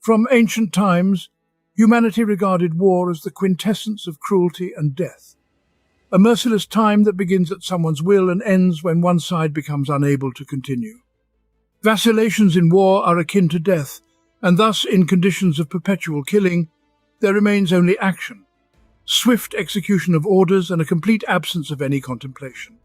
From ancient times, humanity regarded war as the quintessence of cruelty and death, a merciless time that begins at someone's will and ends when one side becomes unable to continue. Vacillations in war are akin to death, and thus, in conditions of perpetual killing, there remains only action, swift execution of orders, and a complete absence of any contemplation.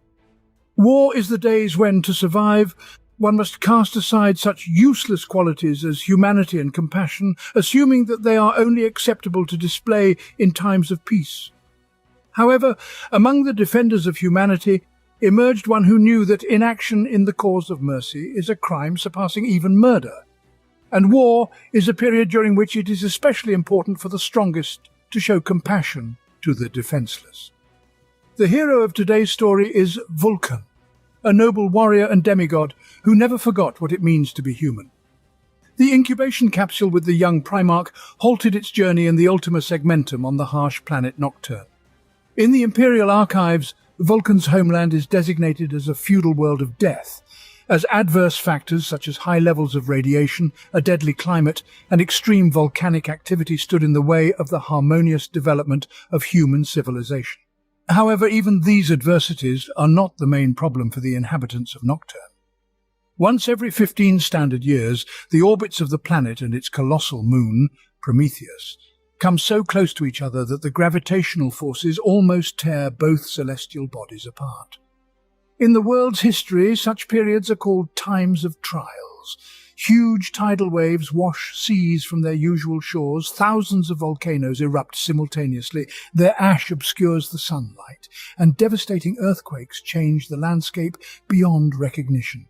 War is the days when, to survive, one must cast aside such useless qualities as humanity and compassion, assuming that they are only acceptable to display in times of peace. However, among the defenders of humanity emerged one who knew that inaction in the cause of mercy is a crime surpassing even murder, and war is a period during which it is especially important for the strongest to show compassion to the defenseless. The hero of today's story is Vulkan, a noble warrior and demigod who never forgot what it means to be human. The incubation capsule with the young Primarch halted its journey in the Ultima Segmentum on the harsh planet Nocturne. In the Imperial archives, Vulkan's homeland is designated as a feudal world of death, as adverse factors such as high levels of radiation, a deadly climate, and extreme volcanic activity stood in the way of the harmonious development of human civilization. However, even these adversities are not the main problem for the inhabitants of Nocturne. Once every 15 standard years, the orbits of the planet and its colossal moon, Prometheus, come so close to each other that the gravitational forces almost tear both celestial bodies apart. In the world's history, such periods are called times of trials. Huge tidal waves wash seas from their usual shores, thousands of volcanoes erupt simultaneously, their ash obscures the sunlight, and devastating earthquakes change the landscape beyond recognition.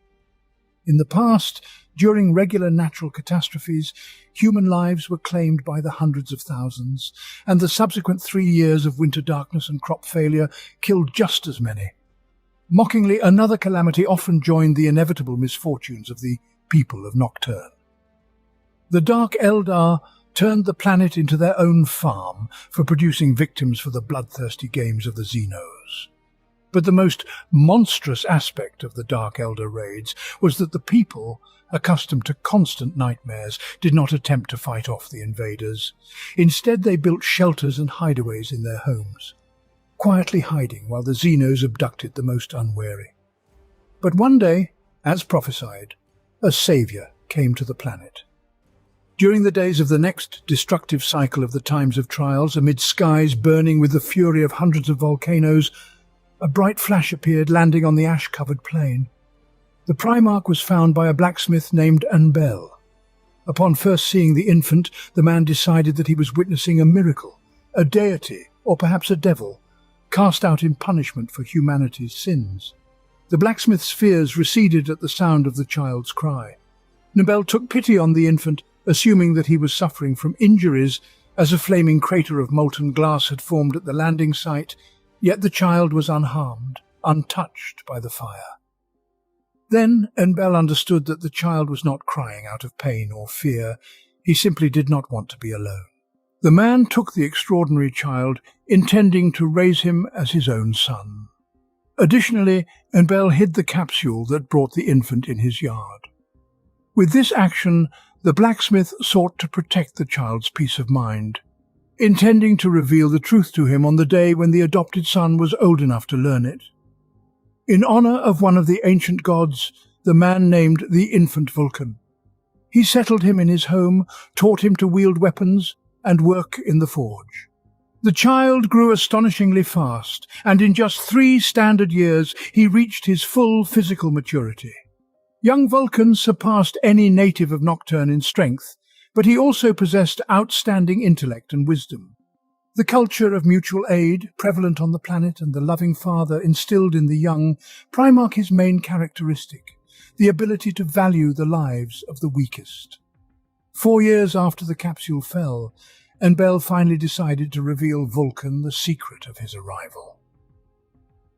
In the past, during regular natural catastrophes, human lives were claimed by the hundreds of thousands, and the subsequent 3 years of winter darkness and crop failure killed just as many. Mockingly, another calamity often joined the inevitable misfortunes of the people of Nocturne. The Dark Eldar turned the planet into their own farm for producing victims for the bloodthirsty games of the Xenos. But the most monstrous aspect of the Dark Elder raids was that the people, accustomed to constant nightmares, did not attempt to fight off the invaders. Instead, they built shelters and hideaways in their homes, quietly hiding while the Xenos abducted the most unwary. But one day, as prophesied, a savior came to the planet. During the days of the next destructive cycle of the Times of Trials, amid skies burning with the fury of hundreds of volcanoes, a bright flash appeared, landing on the ash-covered plain. The Primarch was found by a blacksmith named Anbel. Upon first seeing the infant, the man decided that he was witnessing a miracle, a deity, or perhaps a devil, cast out in punishment for humanity's sins. The blacksmith's fears receded at the sound of the child's cry. Anbel took pity on the infant, assuming that he was suffering from injuries, as a flaming crater of molten glass had formed at the landing site, yet the child was unharmed, untouched by the fire. Then Anbel understood that the child was not crying out of pain or fear. He simply did not want to be alone. The man took the extraordinary child, intending to raise him as his own son. Additionally, Anbel hid the capsule that brought the infant in his yard. With this action, the blacksmith sought to protect the child's peace of mind, intending to reveal the truth to him on the day when the adopted son was old enough to learn it. In honor of one of the ancient gods, the man named the infant Vulkan. He settled him in his home, taught him to wield weapons and work in the forge. The child grew astonishingly fast, and in just 3 standard years he reached his full physical maturity. Young Vulkan surpassed any native of Nocturne in strength, but he also possessed outstanding intellect and wisdom. The culture of mutual aid, prevalent on the planet, and the loving father instilled in the young, Primarch his main characteristic, the ability to value the lives of the weakest. 4 years after the capsule fell, Anbel finally decided to reveal Vulkan the secret of his arrival.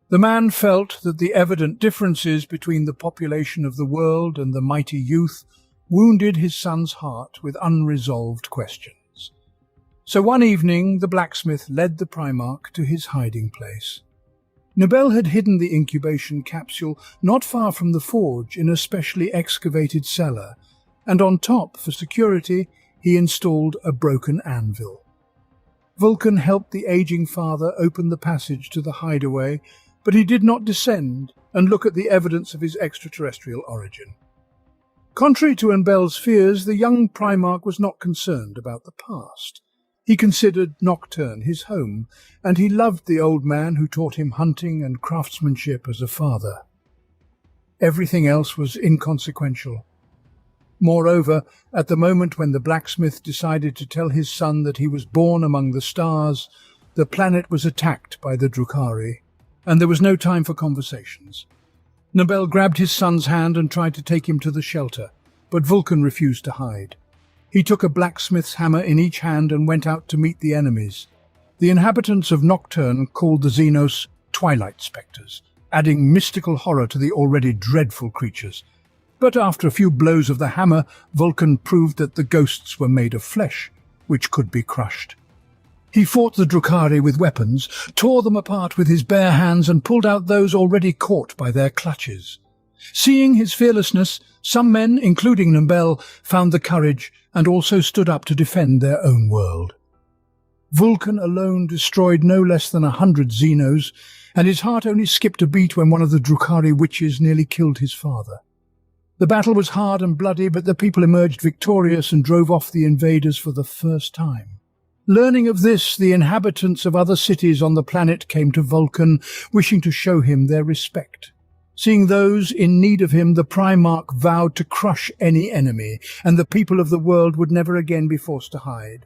The man felt that the evident differences between the population of the world and the mighty youth wounded his son's heart with unresolved questions. So one evening the blacksmith led the Primarch to his hiding place. Anbel had hidden the incubation capsule not far from the forge in a specially excavated cellar, and on top, for security, he installed a broken anvil. Vulkan helped the aging father open the passage to the hideaway, but he did not descend and look at the evidence of his extraterrestrial origin. Contrary to Enbel's fears, the young Primarch was not concerned about the past. He considered Nocturne his home, and he loved the old man who taught him hunting and craftsmanship as a father. Everything else was inconsequential. Moreover, at the moment when the blacksmith decided to tell his son that he was born among the stars, the planet was attacked by the Drukhari, and there was no time for conversations. Nobel grabbed his son's hand and tried to take him to the shelter, but Vulkan refused to hide. He took a blacksmith's hammer in each hand and went out to meet the enemies. The inhabitants of Nocturne called the Xenos Twilight Spectres, adding mystical horror to the already dreadful creatures. But after a few blows of the hammer, Vulkan proved that the ghosts were made of flesh, which could be crushed. He fought the Drukhari with weapons, tore them apart with his bare hands and pulled out those already caught by their clutches. Seeing his fearlessness, some men, including Nobel, found the courage and also stood up to defend their own world. Vulkan alone destroyed no less than 100 Xenos, and his heart only skipped a beat when one of the Drukhari witches nearly killed his father. The battle was hard and bloody, but the people emerged victorious and drove off the invaders for the first time. Learning of this, the inhabitants of other cities on the planet came to Vulkan, wishing to show him their respect. Seeing those in need of him, the Primarch vowed to crush any enemy, and the people of the world would never again be forced to hide.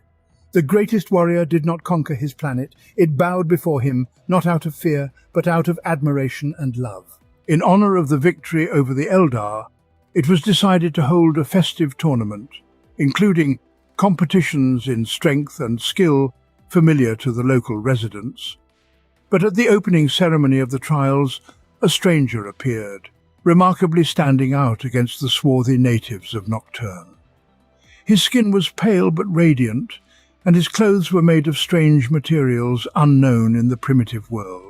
The greatest warrior did not conquer his planet. It bowed before him, not out of fear, but out of admiration and love. In honor of the victory over the Eldar, it was decided to hold a festive tournament, including competitions in strength and skill familiar to the local residents. But at the opening ceremony of the trials, a stranger appeared, remarkably standing out against the swarthy natives of Nocturne. His skin was pale but radiant, and his clothes were made of strange materials unknown in the primitive world.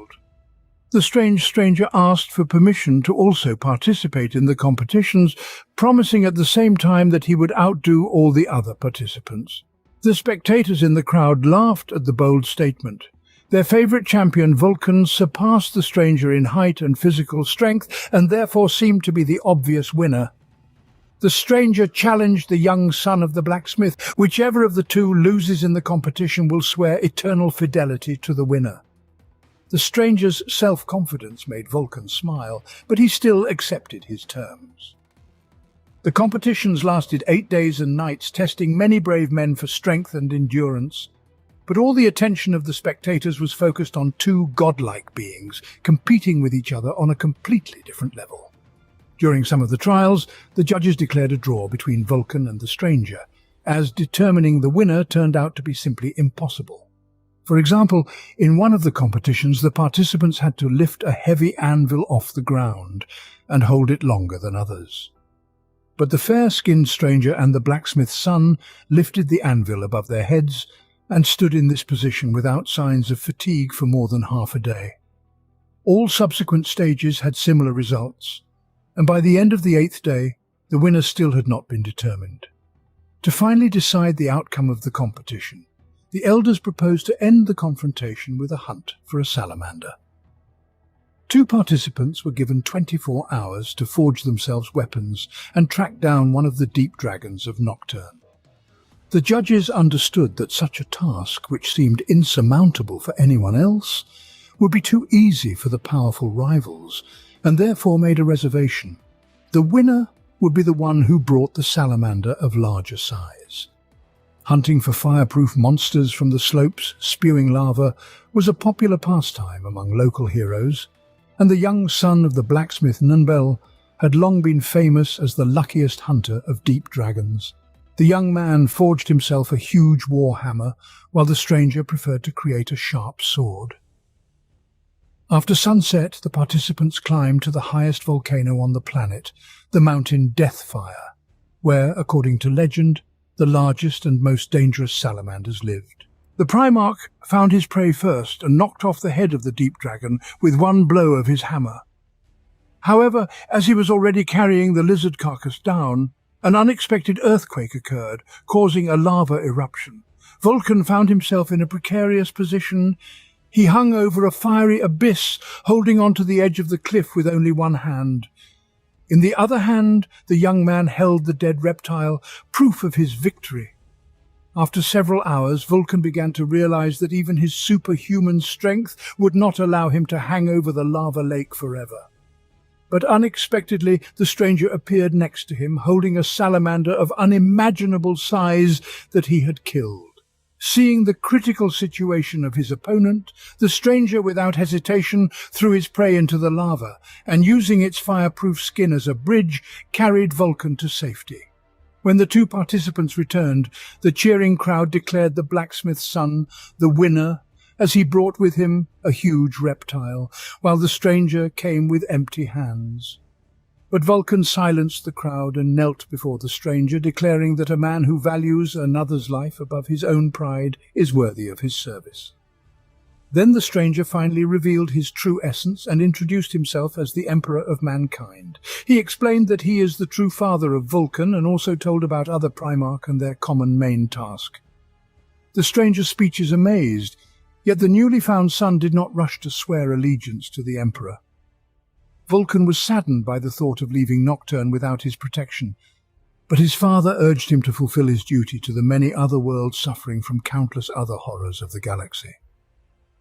The strange stranger asked for permission to also participate in the competitions, promising at the same time that he would outdo all the other participants. The spectators in the crowd laughed at the bold statement. Their favorite champion, Vulkan, surpassed the stranger in height and physical strength, and therefore seemed to be the obvious winner. The stranger challenged the young son of the blacksmith. Whichever of the two loses in the competition will swear eternal fidelity to the winner. The stranger's self-confidence made Vulkan smile, but he still accepted his terms. The competitions lasted 8 days and nights, testing many brave men for strength and endurance. But all the attention of the spectators was focused on two godlike beings, competing with each other on a completely different level. During some of the trials, the judges declared a draw between Vulkan and the stranger, as determining the winner turned out to be simply impossible. For example, in one of the competitions, the participants had to lift a heavy anvil off the ground and hold it longer than others. But the fair-skinned stranger and the blacksmith's son lifted the anvil above their heads and stood in this position without signs of fatigue for more than half a day. All subsequent stages had similar results, and by the end of the 8th day, the winner still had not been determined. To finally decide the outcome of the competition, the elders proposed to end the confrontation with a hunt for a salamander. 2 participants were given 24 hours to forge themselves weapons and track down one of the deep dragons of Nocturne. The judges understood that such a task, which seemed insurmountable for anyone else, would be too easy for the powerful rivals, and therefore made a reservation. The winner would be the one who brought the salamander of larger size. Hunting for fireproof monsters from the slopes, spewing lava, was a popular pastime among local heroes, and the young son of the blacksmith Nunbel had long been famous as the luckiest hunter of deep dragons. The young man forged himself a huge war hammer, while the stranger preferred to create a sharp sword. After sunset, the participants climbed to the highest volcano on the planet, the mountain Deathfire, where, according to legend, the largest and most dangerous salamanders lived. The Primarch found his prey first and knocked off the head of the deep dragon with one blow of his hammer. However, as he was already carrying the lizard carcass down, An unexpected earthquake occurred, causing a lava eruption. Vulkan found himself in a precarious position. He hung over a fiery abyss, holding onto the edge of the cliff with only one hand. In the other hand, the young man held the dead reptile, proof of his victory. After several hours, Vulkan began to realize that even his superhuman strength would not allow him to hang over the lava lake forever. But unexpectedly, the stranger appeared next to him, holding a salamander of unimaginable size that he had killed. Seeing the critical situation of his opponent, the stranger without hesitation threw his prey into the lava, and using its fireproof skin as a bridge, carried Vulkan to safety. When the two participants returned, the cheering crowd declared the blacksmith's son the winner, as he brought with him a huge reptile, while the stranger came with empty hands. But Vulkan silenced the crowd and knelt before the stranger, declaring that a man who values another's life above his own pride is worthy of his service. Then the stranger finally revealed his true essence and introduced himself as the Emperor of Mankind. He explained that he is the true father of Vulkan and also told about other Primarch and their common main task. The stranger's speeches amazed, yet the newly found son did not rush to swear allegiance to the Emperor. Vulkan was saddened by the thought of leaving Nocturne without his protection, but his father urged him to fulfill his duty to the many other worlds suffering from countless other horrors of the galaxy.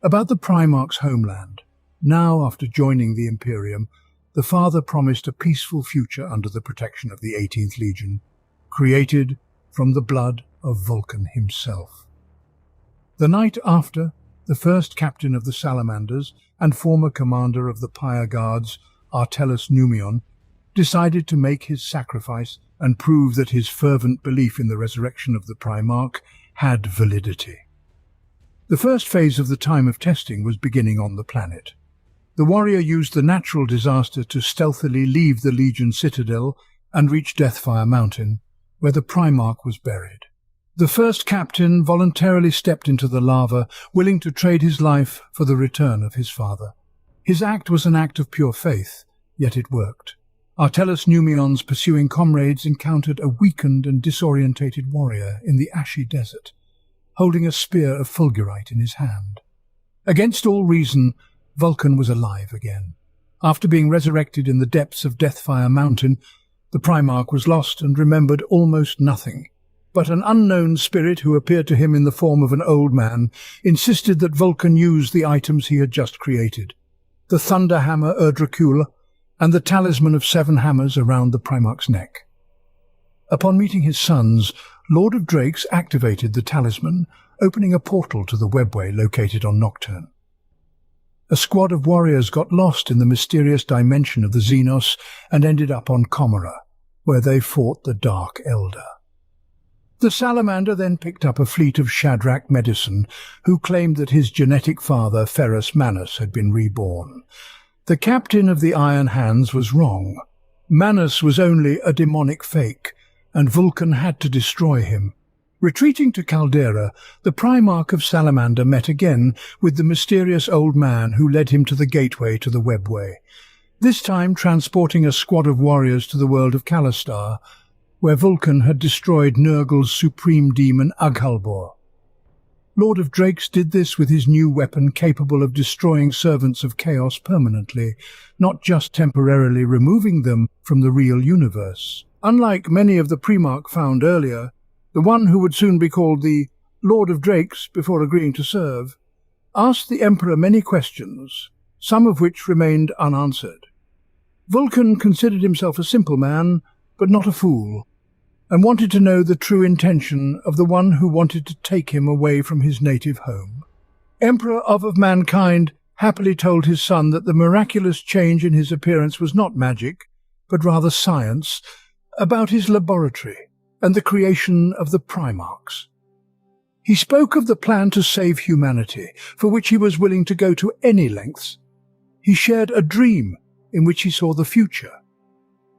About the Primarch's homeland, now after joining the Imperium, the father promised a peaceful future under the protection of the 18th Legion, created from the blood of Vulkan himself. The night after, the first captain of the Salamanders and former commander of the Pyre Guards, Artellus Numion, decided to make his sacrifice and prove that his fervent belief in the resurrection of the Primarch had validity. The first phase of the time of testing was beginning on the planet. The warrior used the natural disaster to stealthily leave the Legion citadel and reach Deathfire Mountain, where the Primarch was buried. The first captain voluntarily stepped into the lava, willing to trade his life for the return of his father. His act was an act of pure faith, yet it worked. Artellus Numion's pursuing comrades encountered a weakened and disorientated warrior in the ashy desert, holding a spear of fulgurite in his hand. Against all reason, Vulkan was alive again. After being resurrected in the depths of Deathfire Mountain, the Primarch was lost and remembered almost nothing. But an unknown spirit who appeared to him in the form of an old man insisted that Vulkan use the items he had just created: the thunder hammer Erdrakul and the talisman of 7 hammers around the Primarch's neck. Upon meeting his sons, Lord of Drakes activated the talisman, opening a portal to the webway located on Nocturne. A squad of warriors got lost in the mysterious dimension of the Xenos and ended up on Comora, where they fought the Dark Elder. The Salamander then picked up a fleet of Shadrach Medicine, who claimed that his genetic father, Ferrus Manus, had been reborn. The captain of the Iron Hands was wrong. Manus was only a demonic fake, and Vulkan had to destroy him. Retreating to Caldera, the Primarch of Salamander met again with the mysterious old man who led him to the gateway to the webway, this time transporting a squad of warriors to the world of Calistar, where Vulkan had destroyed Nurgle's supreme demon Aghalbor. Lord of Drakes did this with his new weapon capable of destroying servants of chaos permanently, not just temporarily removing them from the real universe. Unlike many of the Primarch found earlier, the one who would soon be called the Lord of Drakes before agreeing to serve, asked the Emperor many questions, some of which remained unanswered. Vulkan considered himself a simple man, but not a fool, and wanted to know the true intention of the one who wanted to take him away from his native home. Emperor of Mankind happily told his son that the miraculous change in his appearance was not magic, but rather science, about his laboratory and the creation of the Primarchs. He spoke of the plan to save humanity, for which he was willing to go to any lengths. He shared a dream in which he saw the future,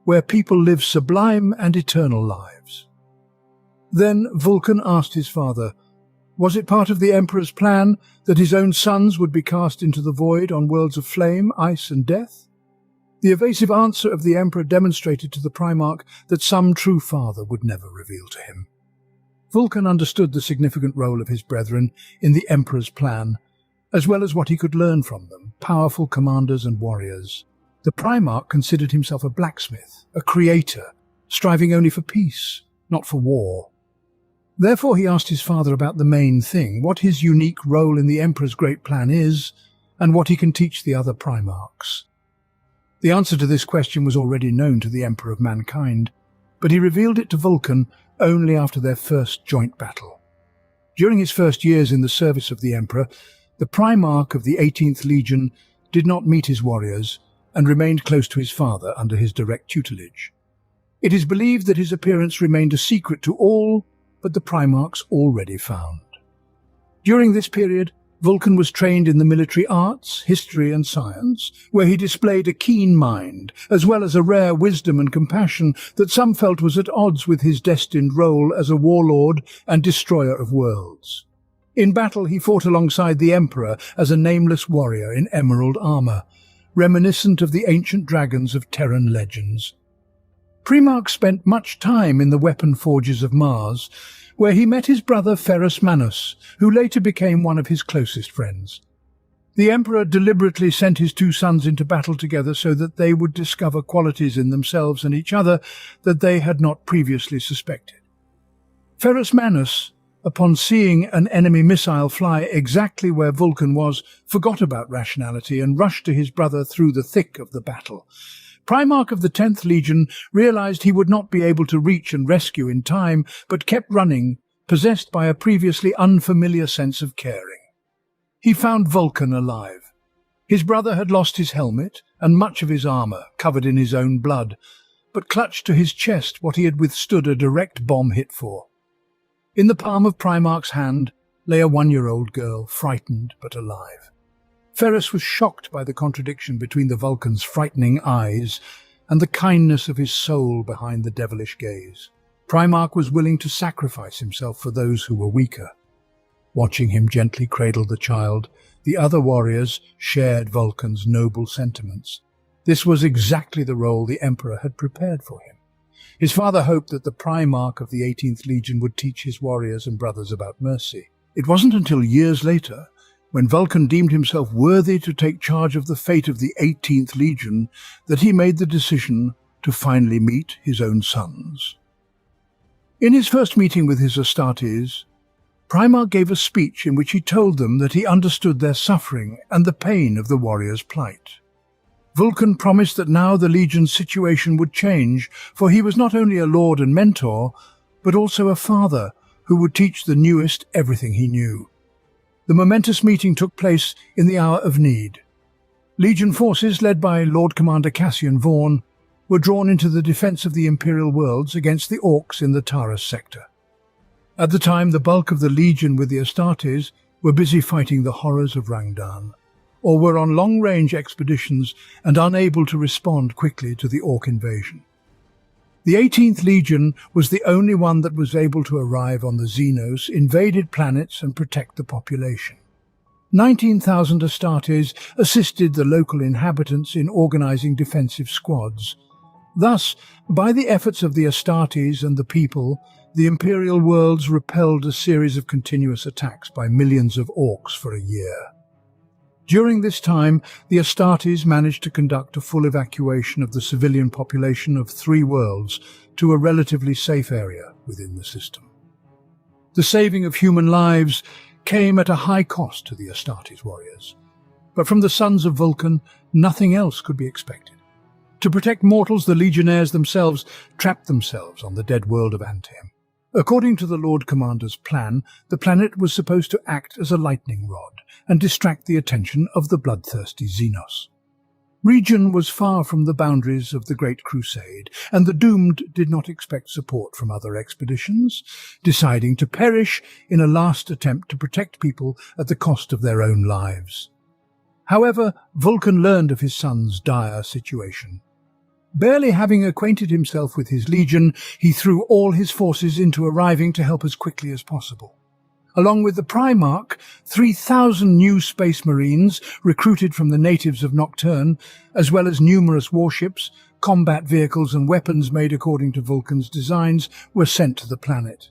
where people live sublime and eternal lives. Then Vulkan asked his father, was it part of the Emperor's plan that his own sons would be cast into the void on worlds of flame, ice and death? The evasive answer of the Emperor demonstrated to the Primarch that some true father would never reveal to him. Vulkan understood the significant role of his brethren in the Emperor's plan, as well as what he could learn from them, powerful commanders and warriors. The Primarch considered himself a blacksmith, a creator, striving only for peace, not for war. Therefore he asked his father about the main thing, what his unique role in the Emperor's great plan is, and what he can teach the other Primarchs. The answer to this question was already known to the Emperor of Mankind, but he revealed it to Vulkan only after their first joint battle. During his first years in the service of the Emperor, the Primarch of the 18th Legion did not meet his warriors and remained close to his father under his direct tutelage. It is believed that his appearance remained a secret to all but the Primarchs already found. During this period, Vulkan was trained in the military arts, history and science, where he displayed a keen mind, as well as a rare wisdom and compassion that some felt was at odds with his destined role as a warlord and destroyer of worlds. In battle he fought alongside the Emperor as a nameless warrior in emerald armor, reminiscent of the ancient dragons of Terran legends. Primarch spent much time in the weapon forges of Mars, where he met his brother Ferrus Manus, who later became one of his closest friends. The Emperor deliberately sent his two sons into battle together so that they would discover qualities in themselves and each other that they had not previously suspected. Ferrus Manus, upon seeing an enemy missile fly exactly where Vulkan was, forgot about rationality and rushed to his brother through the thick of the battle. Primarch of the 10th Legion realized he would not be able to reach and rescue in time, but kept running, possessed by a previously unfamiliar sense of caring. He found Vulkan alive. His brother had lost his helmet and much of his armor, covered in his own blood, but clutched to his chest what he had withstood a direct bomb hit for. In the palm of Primarch's hand lay a 1-year-old girl, frightened but alive. Ferrus was shocked by the contradiction between the Vulcan's frightening eyes and the kindness of his soul behind the devilish gaze. Primarch was willing to sacrifice himself for those who were weaker. Watching him gently cradle the child, the other warriors shared Vulcan's noble sentiments. This was exactly the role the Emperor had prepared for him. His father hoped that the Primarch of the 18th Legion would teach his warriors and brothers about mercy. It wasn't until years later, when Vulkan deemed himself worthy to take charge of the fate of the 18th Legion, that he made the decision to finally meet his own sons. In his first meeting with his Astartes, Primarch gave a speech in which he told them that he understood their suffering and the pain of the warriors' plight. Vulkan promised that now the Legion's situation would change, for he was not only a lord and mentor, but also a father who would teach the newest everything he knew. The momentous meeting took place in the hour of need. Legion forces, led by Lord Commander Cassian Vaughn, were drawn into the defense of the Imperial worlds against the Orcs in the Taurus sector. At the time, the bulk of the Legion with the Astartes were busy fighting the horrors of Rangdan, or were on long-range expeditions and unable to respond quickly to the Orc invasion. The 18th Legion was the only one that was able to arrive on the Xenos, invaded planets and protect the population. 19,000 Astartes assisted the local inhabitants in organizing defensive squads. Thus, by the efforts of the Astartes and the people, the Imperial worlds repelled a series of continuous attacks by millions of Orcs for a year. During this time, the Astartes managed to conduct a full evacuation of the civilian population of 3 worlds to a relatively safe area within the system. The saving of human lives came at a high cost to the Astartes warriors, but from the sons of Vulkan, nothing else could be expected. To protect mortals, the legionnaires themselves trapped themselves on the dead world of Antium. According to the Lord Commander's plan, the planet was supposed to act as a lightning rod and distract the attention of the bloodthirsty Xenos. Region was far from the boundaries of the Great Crusade, and the doomed did not expect support from other expeditions, deciding to perish in a last attempt to protect people at the cost of their own lives. However, Vulkan learned of his son's dire situation. Barely having acquainted himself with his legion, he threw all his forces into arriving to help as quickly as possible. Along with the Primarch, 3,000 new Space Marines, recruited from the natives of Nocturne, as well as numerous warships, combat vehicles and weapons made according to Vulkan's designs, were sent to the planet.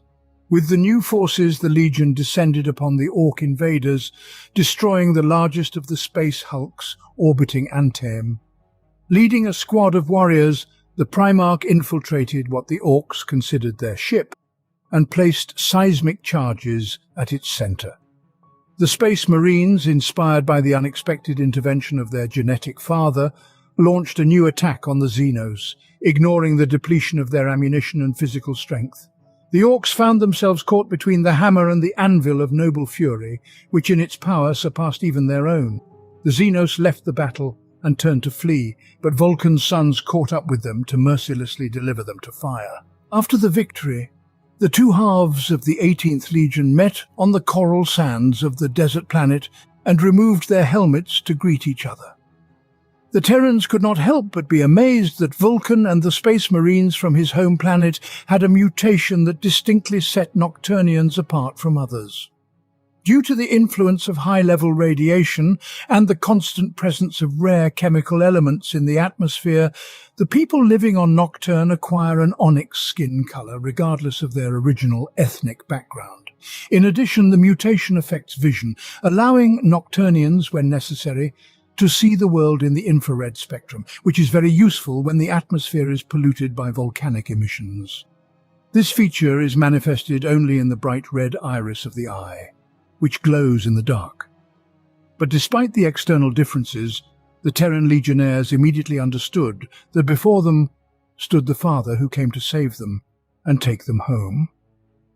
With the new forces, the Legion descended upon the Orc invaders, destroying the largest of the space hulks orbiting Anthem. Leading a squad of warriors, the Primarch infiltrated what the Orcs considered their ship, and placed seismic charges at its center. The Space Marines, inspired by the unexpected intervention of their genetic father, launched a new attack on the Xenos, ignoring the depletion of their ammunition and physical strength. The Orcs found themselves caught between the hammer and the anvil of noble fury, which in its power surpassed even their own. The Xenos left the battle and turned to flee, but Vulkan's sons caught up with them to mercilessly deliver them to fire. After the victory, the two halves of the 18th Legion met on the coral sands of the desert planet and removed their helmets to greet each other. The Terrans could not help but be amazed that Vulkan and the Space Marines from his home planet had a mutation that distinctly set Nocturnians apart from others. Due to the influence of high-level radiation and the constant presence of rare chemical elements in the atmosphere, the people living on Nocturne acquire an onyx skin color regardless of their original ethnic background. In addition, the mutation affects vision, allowing Nocturnians, when necessary, to see the world in the infrared spectrum, which is very useful when the atmosphere is polluted by volcanic emissions. This feature is manifested only in the bright red iris of the eye, which glows in the dark. But despite the external differences, the Terran legionnaires immediately understood that before them stood the Father who came to save them and take them home.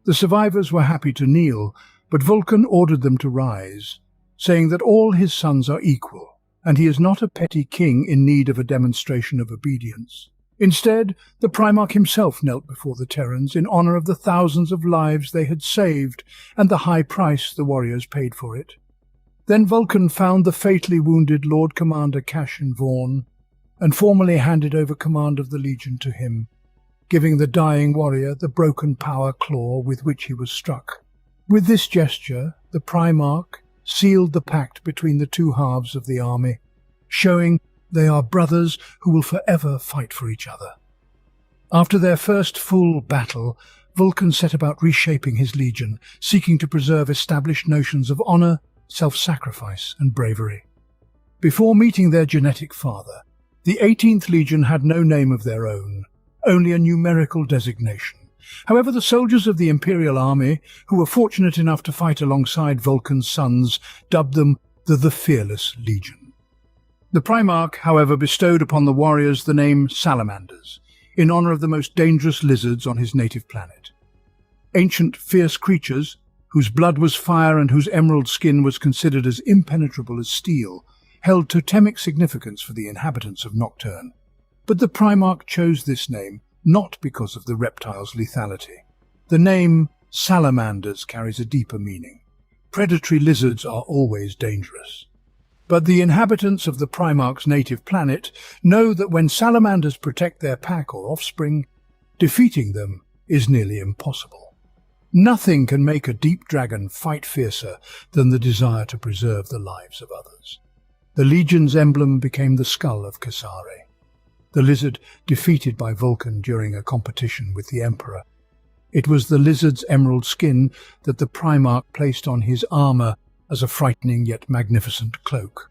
The survivors were happy to kneel, but Vulkan ordered them to rise, saying that all his sons are equal, and he is not a petty king in need of a demonstration of obedience. Instead, the Primarch himself knelt before the Terrans in honor of the thousands of lives they had saved and the high price the warriors paid for it. Then Vulkan found the fatally wounded Lord Commander Cashin Vaughn and formally handed over command of the Legion to him, giving the dying warrior the broken power claw with which he was struck. With this gesture, the Primarch sealed the pact between the two halves of the army, showing they are brothers who will forever fight for each other. After their first full battle, Vulkan set about reshaping his legion, seeking to preserve established notions of honor, self-sacrifice, and bravery. Before meeting their genetic father, the 18th Legion had no name of their own, only a numerical designation. However, the soldiers of the Imperial Army, who were fortunate enough to fight alongside Vulkan's sons, dubbed them the Fearless Legion. The Primarch, however, bestowed upon the warriors the name Salamanders, in honor of the most dangerous lizards on his native planet. Ancient, fierce creatures, whose blood was fire and whose emerald skin was considered as impenetrable as steel, held totemic significance for the inhabitants of Nocturne. But the Primarch chose this name not because of the reptile's lethality. The name Salamanders carries a deeper meaning. Predatory lizards are always dangerous. But the inhabitants of the Primarch's native planet know that when salamanders protect their pack or offspring, defeating them is nearly impossible. Nothing can make a deep dragon fight fiercer than the desire to preserve the lives of others. The Legion's emblem became the skull of Kasari, the lizard defeated by Vulkan during a competition with the Emperor. It was the lizard's emerald skin that the Primarch placed on his armor as a frightening yet magnificent cloak.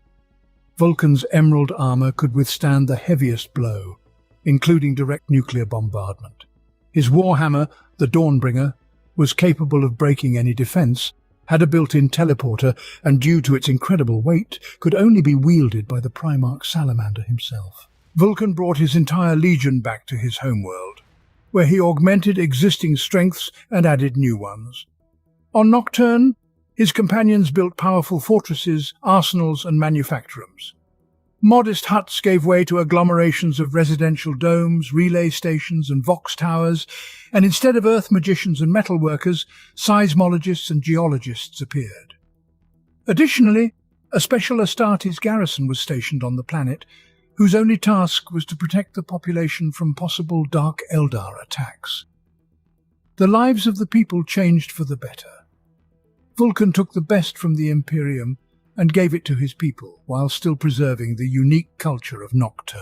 Vulkan's emerald armor could withstand the heaviest blow, including direct nuclear bombardment. His warhammer, the Dawnbringer, was capable of breaking any defense, had a built-in teleporter, and due to its incredible weight, could only be wielded by the Primarch Salamander himself. Vulkan brought his entire legion back to his homeworld, where he augmented existing strengths and added new ones. On Nocturne, his companions built powerful fortresses, arsenals, and manufactorums. Modest huts gave way to agglomerations of residential domes, relay stations, and vox towers, and instead of earth magicians and metalworkers, seismologists and geologists appeared. Additionally, a special Astartes garrison was stationed on the planet, whose only task was to protect the population from possible Dark Eldar attacks. The lives of the people changed for the better. Vulkan took the best from the Imperium and gave it to his people, while still preserving the unique culture of Nocturne.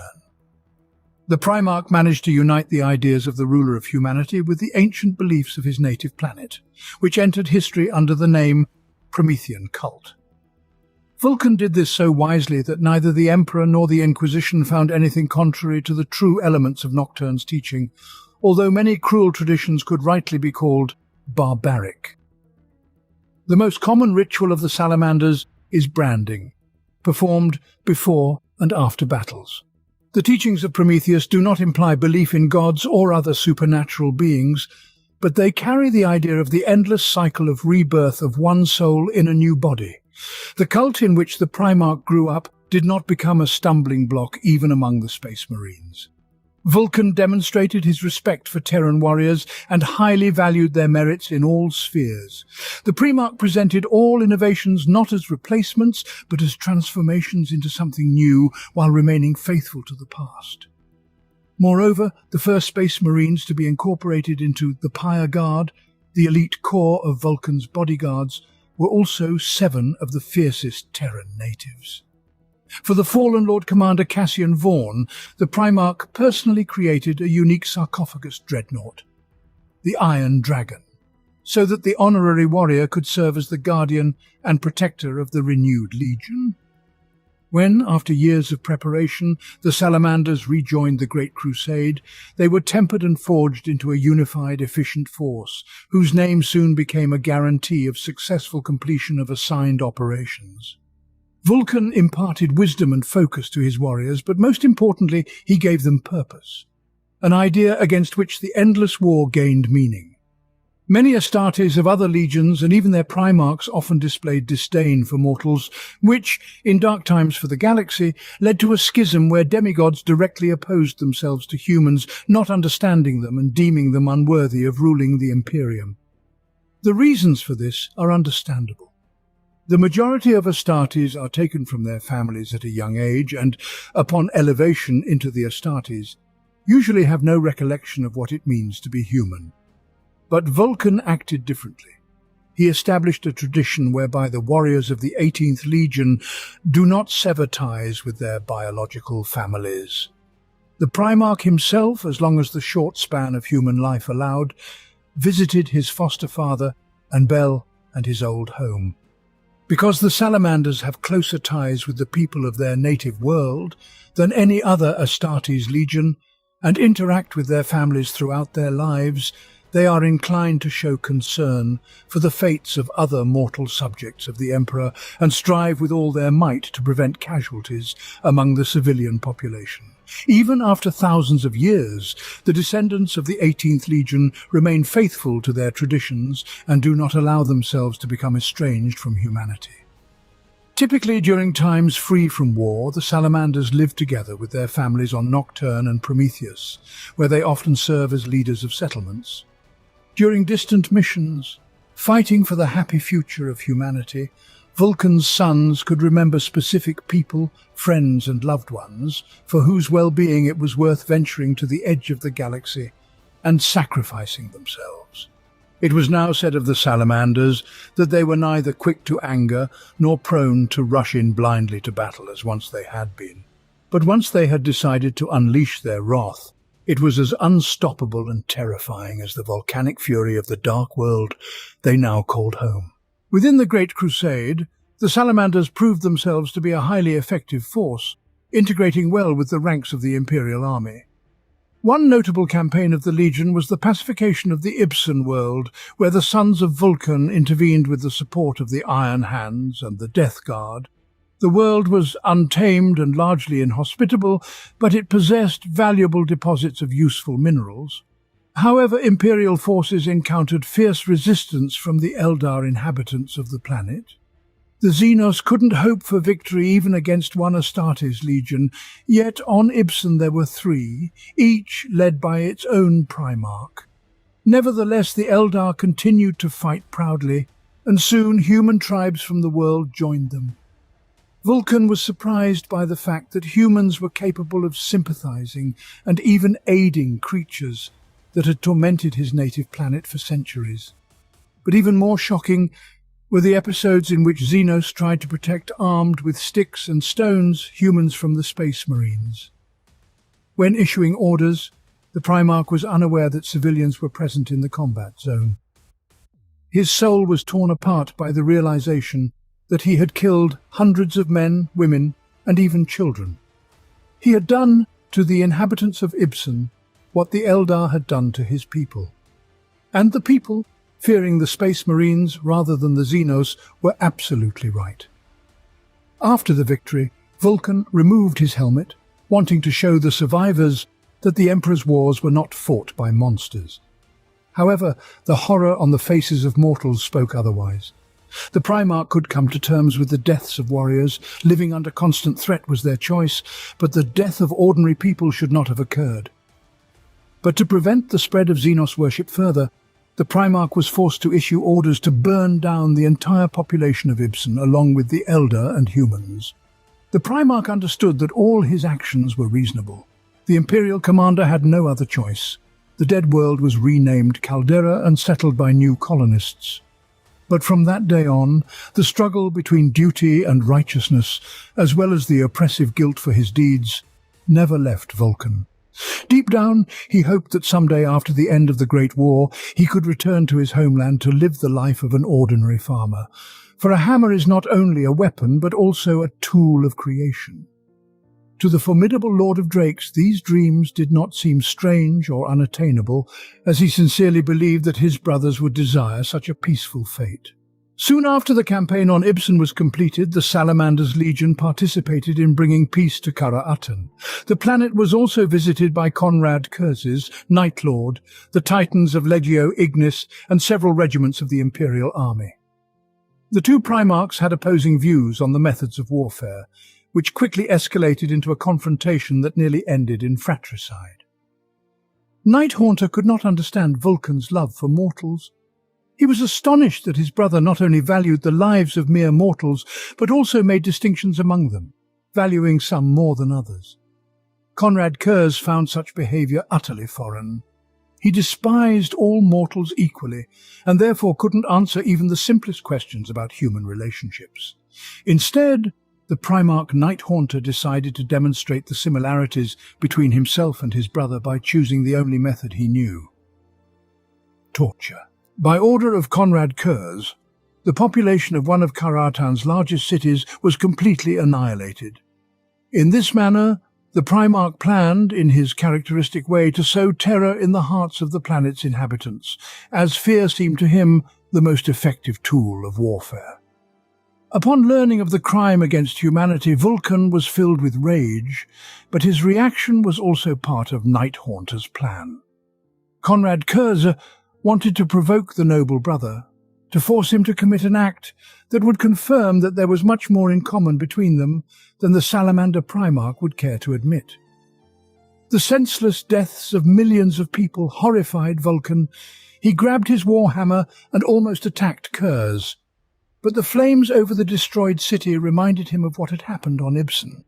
The Primarch managed to unite the ideas of the ruler of humanity with the ancient beliefs of his native planet, which entered history under the name Promethean cult. Vulkan did this so wisely that neither the Emperor nor the Inquisition found anything contrary to the true elements of Nocturne's teaching, although many cruel traditions could rightly be called barbaric. The most common ritual of the salamanders is branding, performed before and after battles. The teachings of Prometheus do not imply belief in gods or other supernatural beings, but they carry the idea of the endless cycle of rebirth of one soul in a new body. The cult in which the Primarch grew up did not become a stumbling block even among the Space Marines. Vulkan demonstrated his respect for Terran warriors and highly valued their merits in all spheres. The Primarch presented all innovations not as replacements, but as transformations into something new while remaining faithful to the past. Moreover, the first Space Marines to be incorporated into the Pyre Guard, the elite corps of Vulkan's bodyguards, were also 7 of the fiercest Terran natives. For the fallen Lord Commander Cassian Vaughn, the Primarch personally created a unique sarcophagus dreadnought, the Iron Dragon, so that the honorary warrior could serve as the guardian and protector of the renewed legion. When, after years of preparation, the Salamanders rejoined the Great Crusade, they were tempered and forged into a unified, efficient force, whose name soon became a guarantee of successful completion of assigned operations. Vulkan imparted wisdom and focus to his warriors, but most importantly, he gave them purpose, an idea against which the endless war gained meaning. Many Astartes of other legions and even their Primarchs often displayed disdain for mortals, which, in dark times for the galaxy, led to a schism where demigods directly opposed themselves to humans, not understanding them and deeming them unworthy of ruling the Imperium. The reasons for this are understandable. The majority of Astartes are taken from their families at a young age and, upon elevation into the Astartes, usually have no recollection of what it means to be human. But Vulkan acted differently. He established a tradition whereby the warriors of the 18th Legion do not sever ties with their biological families. The Primarch himself, as long as the short span of human life allowed, visited his foster father and Bel and his old home. Because the Salamanders have closer ties with the people of their native world than any other Astartes legion and interact with their families throughout their lives, they are inclined to show concern for the fates of other mortal subjects of the Emperor and strive with all their might to prevent casualties among the civilian population. Even after thousands of years, the descendants of the 18th Legion remain faithful to their traditions and do not allow themselves to become estranged from humanity. Typically, during times free from war, the Salamanders live together with their families on Nocturne and Prometheus, where they often serve as leaders of settlements. During distant missions, fighting for the happy future of humanity, Vulkan's sons could remember specific people, friends and loved ones, for whose well-being it was worth venturing to the edge of the galaxy and sacrificing themselves. It was now said of the Salamanders that they were neither quick to anger nor prone to rush in blindly to battle as once they had been. But once they had decided to unleash their wrath, it was as unstoppable and terrifying as the volcanic fury of the dark world they now called home. Within the Great Crusade, the Salamanders proved themselves to be a highly effective force, integrating well with the ranks of the Imperial army. One notable campaign of the Legion was the pacification of the Ibsen world, where the sons of Vulkan intervened with the support of the Iron Hands and the Death Guard. The world was untamed and largely inhospitable, but it possessed valuable deposits of useful minerals. However, Imperial forces encountered fierce resistance from the Eldar inhabitants of the planet. The Xenos couldn't hope for victory even against one Astartes legion, yet on Ibsen there were 3, each led by its own Primarch. Nevertheless, the Eldar continued to fight proudly, and soon human tribes from the world joined them. Vulkan was surprised by the fact that humans were capable of sympathizing and even aiding creatures that had tormented his native planet for centuries. But even more shocking were the episodes in which Xenos tried to protect armed with sticks and stones humans from the Space Marines. When issuing orders, the Primarch was unaware that civilians were present in the combat zone. His soul was torn apart by the realization that he had killed hundreds of men, women, and even children. He had done to the inhabitants of Ibsen what the Eldar had done to his people. And the people, fearing the Space Marines rather than the Xenos, were absolutely right. After the victory, Vulkan removed his helmet, wanting to show the survivors that the Emperor's wars were not fought by monsters. However, the horror on the faces of mortals spoke otherwise. The Primarch could come to terms with the deaths of warriors. Living under constant threat was their choice, but the death of ordinary people should not have occurred. But to prevent the spread of Xenos worship further, the Primarch was forced to issue orders to burn down the entire population of Ibsen, along with the Eldar and humans. The Primarch understood that all his actions were reasonable. The Imperial commander had no other choice. The dead world was renamed Caldera and settled by new colonists. But from that day on, the struggle between duty and righteousness, as well as the oppressive guilt for his deeds, never left Vulkan. Deep down, he hoped that someday after the end of the Great War, he could return to his homeland to live the life of an ordinary farmer. For a hammer is not only a weapon, but also a tool of creation. To the formidable Lord of Drakes, these dreams did not seem strange or unattainable, as he sincerely believed that his brothers would desire such a peaceful fate. Soon after the campaign on Ibsen was completed, the Salamander's Legion participated in bringing peace to Kara-Atan. The planet was also visited by Konrad Kurz's Night Lord, the Titans of Legio Ignis, and several regiments of the Imperial Army. The two Primarchs had opposing views on the methods of warfare, which quickly escalated into a confrontation that nearly ended in fratricide. Nighthaunter could not understand Vulkan's love for mortals. He was astonished that his brother not only valued the lives of mere mortals, but also made distinctions among them, valuing some more than others. Konrad Kurz found such behaviour utterly foreign. He despised all mortals equally, and therefore couldn't answer even the simplest questions about human relationships. Instead, the Primarch Nighthaunter decided to demonstrate the similarities between himself and his brother by choosing the only method he knew: torture. By order of Konrad Kurz, the population of one of Kara-Atan's largest cities was completely annihilated. In this manner, the Primarch planned, in his characteristic way, to sow terror in the hearts of the planet's inhabitants, as fear seemed to him the most effective tool of warfare. Upon learning of the crime against humanity, Vulkan was filled with rage, but his reaction was also part of Nighthaunter's plan. Konrad Kurz wanted to provoke the noble brother, to force him to commit an act that would confirm that there was much more in common between them than the Salamander Primarch would care to admit. The senseless deaths of millions of people horrified Vulkan. He grabbed his warhammer and almost attacked Kurz. But the flames over the destroyed city reminded him of what had happened on Ibsen.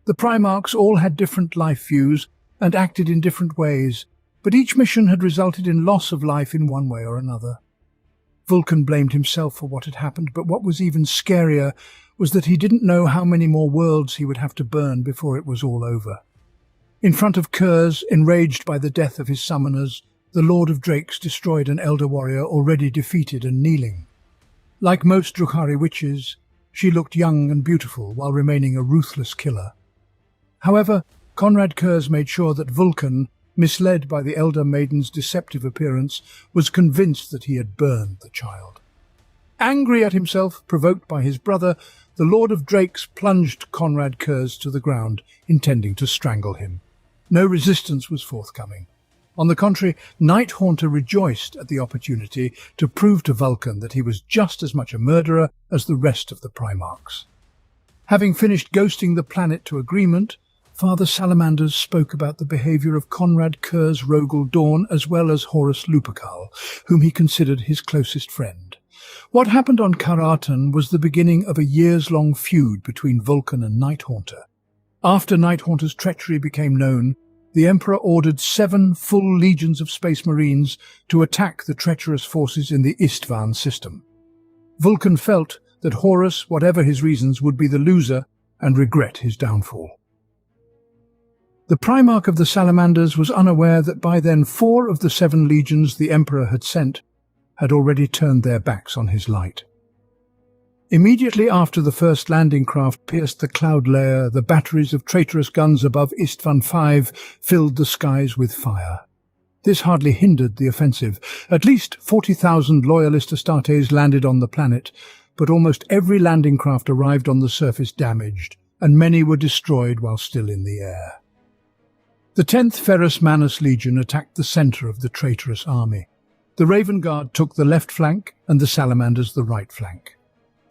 The Primarchs all had different life views and acted in different ways, but each mission had resulted in loss of life in one way or another. Vulkan blamed himself for what had happened, but what was even scarier was that he didn't know how many more worlds he would have to burn before it was all over. In front of Kurz, enraged by the death of his summoners, the Lord of Drakes destroyed an elder warrior already defeated and kneeling. Like most Drukhari witches, she looked young and beautiful while remaining a ruthless killer. However, Konrad Kurz made sure that Vulkan, misled by the elder maiden's deceptive appearance, was convinced that he had burned the child. Angry at himself, provoked by his brother, the Lord of Drakes plunged Konrad Kurz to the ground, intending to strangle him. No resistance was forthcoming. On the contrary, Nighthaunter rejoiced at the opportunity to prove to Vulkan that he was just as much a murderer as the rest of the Primarchs. Having finished ghosting the planet to agreement, Father Salamanders spoke about the behaviour of Konrad Kurz Rogel Dawn as well as Horus Lupercal, whom he considered his closest friend. What happened on Kara-Atan was the beginning of a years-long feud between Vulkan and Nighthaunter. After Nighthaunter's treachery became known, the Emperor ordered 7 full legions of Space Marines to attack the treacherous forces in the Istvan system. Vulkan felt that Horus, whatever his reasons, would be the loser and regret his downfall. The Primarch of the Salamanders was unaware that by then 4 of the 7 legions the Emperor had sent had already turned their backs on his light. Immediately after the first landing craft pierced the cloud layer, the batteries of traitorous guns above Istvan V filled the skies with fire. This hardly hindered the offensive. At least 40,000 loyalist Astartes landed on the planet, but almost every landing craft arrived on the surface damaged, and many were destroyed while still in the air. The 10th Ferrus Manus Legion attacked the centre of the traitorous army. The Raven Guard took the left flank and the Salamanders the right flank.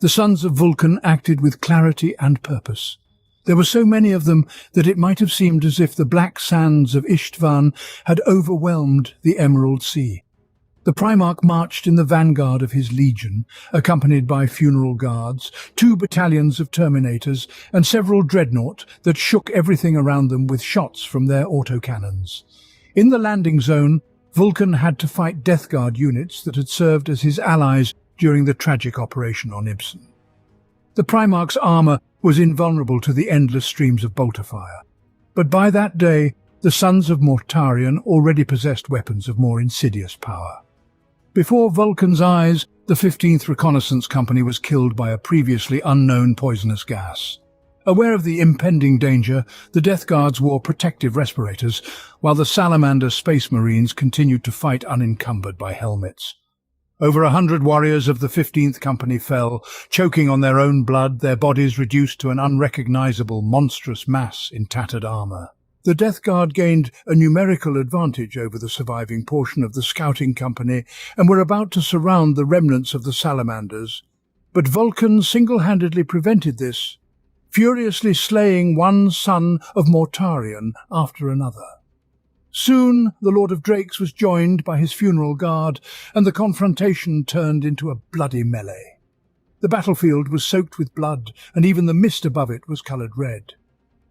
The sons of Vulkan acted with clarity and purpose. There were so many of them that it might have seemed as if the black sands of Istvan had overwhelmed the Emerald Sea. The Primarch marched in the vanguard of his legion, accompanied by funeral guards, 2 battalions of Terminators, and several dreadnought that shook everything around them with shots from their autocannons. In the landing zone, Vulkan had to fight Death Guard units that had served as his allies during the tragic operation on Ibsen. The Primarch's armour was invulnerable to the endless streams of bolter fire. But by that day, the sons of Mortarion already possessed weapons of more insidious power. Before Vulkan's eyes, the 15th Reconnaissance Company was killed by a previously unknown poisonous gas. Aware of the impending danger, the Death Guards wore protective respirators, while the Salamander Space Marines continued to fight unencumbered by helmets. Over 100 warriors of the 15th Company fell, choking on their own blood, their bodies reduced to an unrecognizable, monstrous mass in tattered armor. The Death Guard gained a numerical advantage over the surviving portion of the Scouting Company and were about to surround the remnants of the Salamanders. But Vulkan single-handedly prevented this, furiously slaying one son of Mortarion after another. Soon the Lord of Drakes was joined by his funeral guard, and the confrontation turned into a bloody melee. The battlefield was soaked with blood, and even the mist above it was coloured red.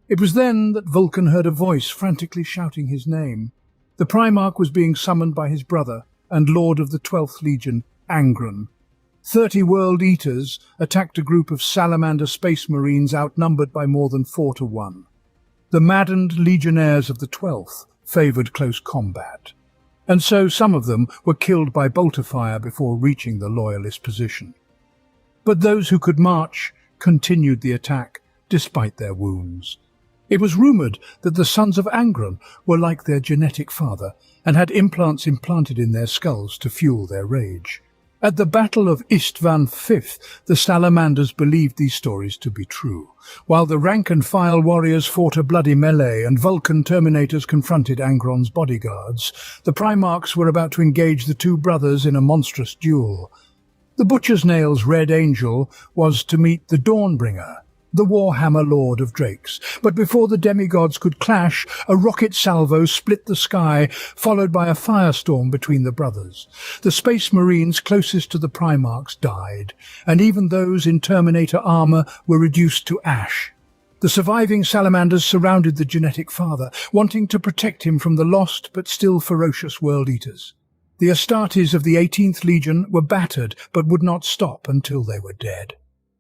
It was then that Vulkan heard a voice frantically shouting his name. The Primarch was being summoned by his brother and Lord of the 12th Legion, Angron. 30 World Eaters attacked a group of Salamander Space Marines outnumbered by more than 4 to 1. The maddened legionnaires of the 12th favoured close combat, and so some of them were killed by bolter fire before reaching the Loyalist position. But those who could march continued the attack despite their wounds. It was rumoured that the sons of Angron were like their genetic father and had implants implanted in their skulls to fuel their rage. At the Battle of Istvan V, the Salamanders believed these stories to be true. While the rank-and-file warriors fought a bloody melee and Vulkan Terminators confronted Angron's bodyguards, the Primarchs were about to engage the 2 brothers in a monstrous duel. The Butcher's Nail's Red Angel was to meet the Dawnbringer, the Warhammer Lord of Drakes. But before the demigods could clash, a rocket salvo split the sky, followed by a firestorm between the brothers. The Space Marines closest to the Primarchs died, and even those in Terminator armor were reduced to ash. The surviving Salamanders surrounded the genetic father, wanting to protect him from the lost but still ferocious World Eaters. The Astartes of the 18th Legion were battered, but would not stop until they were dead.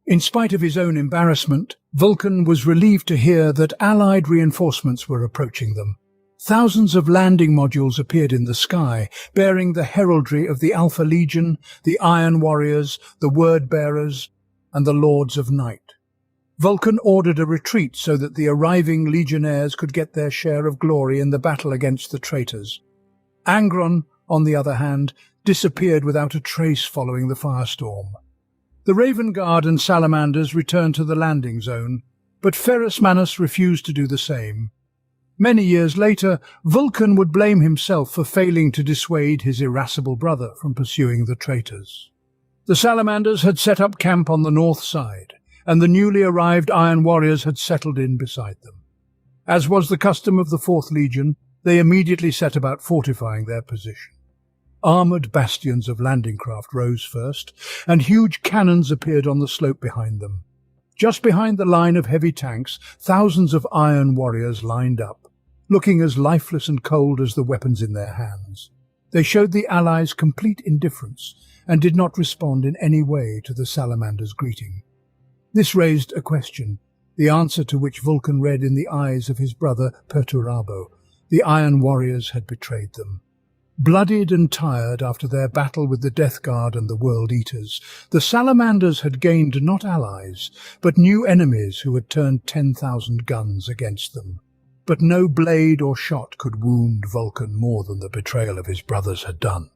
In spite of his own embarrassment, Vulkan was relieved to hear that Allied reinforcements were approaching them. Thousands of landing modules appeared in the sky, bearing the heraldry of the Alpha Legion, the Iron Warriors, the Word-Bearers, and the Lords of Night. Vulkan ordered a retreat so that the arriving legionnaires could get their share of glory in the battle against the traitors. Angron, on the other hand, disappeared without a trace following the firestorm. The Raven Guard and Salamanders returned to the landing zone, but Ferrus Manus refused to do the same. Many years later, Vulkan would blame himself for failing to dissuade his irascible brother from pursuing the traitors. The Salamanders had set up camp on the north side, and the newly arrived Iron Warriors had settled in beside them. As was the custom of the 4th Legion, they immediately set about fortifying their position. Armoured bastions of landing craft rose first, and huge cannons appeared on the slope behind them. Just behind the line of heavy tanks, thousands of Iron Warriors lined up, looking as lifeless and cold as the weapons in their hands. They showed the Allies complete indifference, and did not respond in any way to the salamander's greeting. This raised a question, the answer to which Vulkan read in the eyes of his brother Perturabo. The Iron Warriors had betrayed them. Bloodied and tired after their battle with the Death Guard and the World Eaters, the Salamanders had gained not allies, but new enemies who had turned 10,000 guns against them. But no blade or shot could wound Vulkan more than the betrayal of his brothers had done.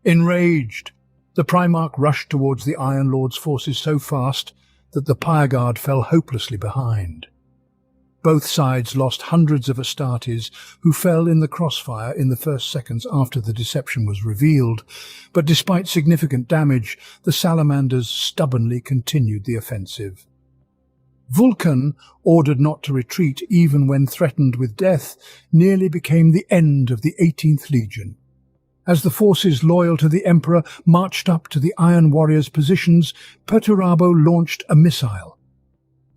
Enraged, the Primarch rushed towards the Iron Lord's forces so fast that the Pyre Guard fell hopelessly behind. Both sides lost hundreds of Astartes who fell in the crossfire in the first seconds after the deception was revealed, but despite significant damage, the Salamanders stubbornly continued the offensive. Vulkan, ordered not to retreat even when threatened with death, nearly became the end of the 18th Legion. As the forces loyal to the Emperor marched up to the Iron Warriors' positions, Perturabo launched a missile,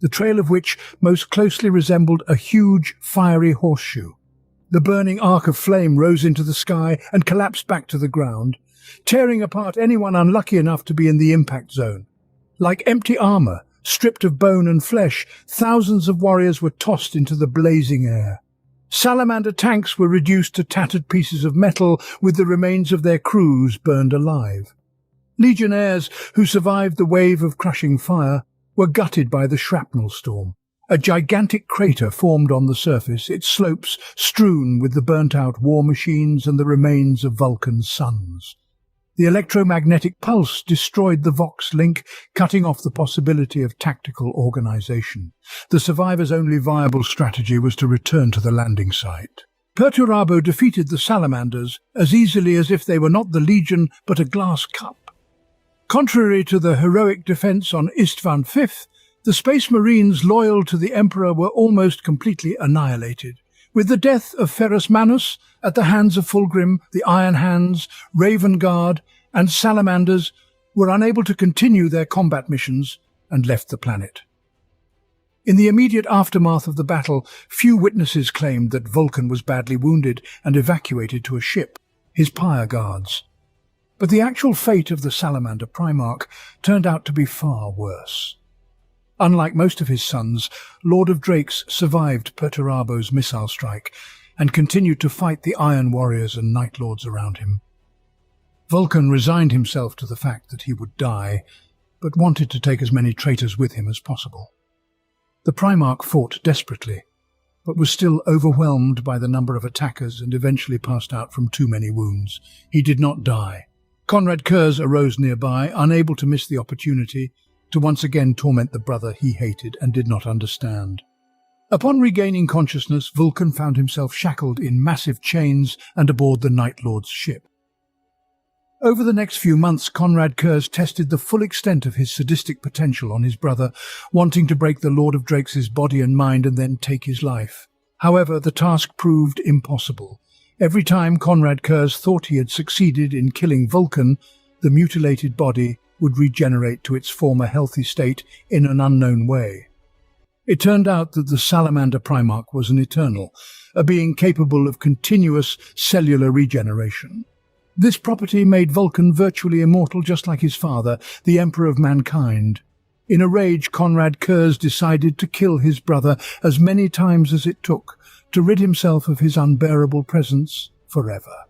the trail of which most closely resembled a huge, fiery horseshoe. The burning arc of flame rose into the sky and collapsed back to the ground, tearing apart anyone unlucky enough to be in the impact zone. Like empty armour, stripped of bone and flesh, thousands of warriors were tossed into the blazing air. Salamander tanks were reduced to tattered pieces of metal, with the remains of their crews burned alive. Legionnaires who survived the wave of crushing fire were gutted by the shrapnel storm. A gigantic crater formed on the surface, its slopes strewn with the burnt-out war machines and the remains of Vulkan's sons. The electromagnetic pulse destroyed the Vox link, cutting off the possibility of tactical organization. The survivors' only viable strategy was to return to the landing site. Perturabo defeated the Salamanders as easily as if they were not the Legion but a glass cup. Contrary to the heroic defense on Istvan V, the Space Marines loyal to the Emperor were almost completely annihilated. With the death of Ferrus Manus at the hands of Fulgrim, the Iron Hands, Raven Guard, and Salamanders were unable to continue their combat missions and left the planet. In the immediate aftermath of the battle, few witnesses claimed that Vulkan was badly wounded and evacuated to a ship, his Pyre Guards. But the actual fate of the Salamander Primarch turned out to be far worse. Unlike most of his sons, Lord of Drakes survived Perturabo's missile strike and continued to fight the Iron Warriors and Night Lords around him. Vulkan resigned himself to the fact that he would die, but wanted to take as many traitors with him as possible. The Primarch fought desperately, but was still overwhelmed by the number of attackers and eventually passed out from too many wounds. He did not die. Konrad Curze arose nearby, unable to miss the opportunity to once again torment the brother he hated and did not understand. Upon regaining consciousness, Vulkan found himself shackled in massive chains and aboard the Night Lord's ship. Over the next few months, Konrad Curze tested the full extent of his sadistic potential on his brother, wanting to break the Lord of Drakes' body and mind and then take his life. However, the task proved impossible. Every time Konrad Curze thought he had succeeded in killing Vulkan, the mutilated body would regenerate to its former healthy state in an unknown way. It turned out that the Salamander Primarch was an Eternal, a being capable of continuous cellular regeneration. This property made Vulkan virtually immortal, just like his father, the Emperor of Mankind. In a rage, Konrad Curze decided to kill his brother as many times as it took, to rid himself of his unbearable presence forever.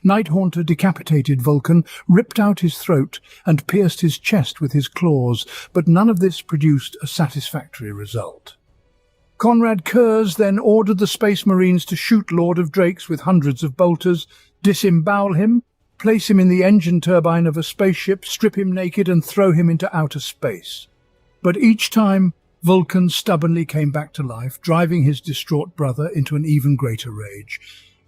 Nighthaunter decapitated Vulkan, ripped out his throat, and pierced his chest with his claws, but none of this produced a satisfactory result. Konrad Curze then ordered the Space Marines to shoot Lord of Drakes with hundreds of bolters, disembowel him, place him in the engine turbine of a spaceship, strip him naked and throw him into outer space. But each time, Vulkan stubbornly came back to life, driving his distraught brother into an even greater rage.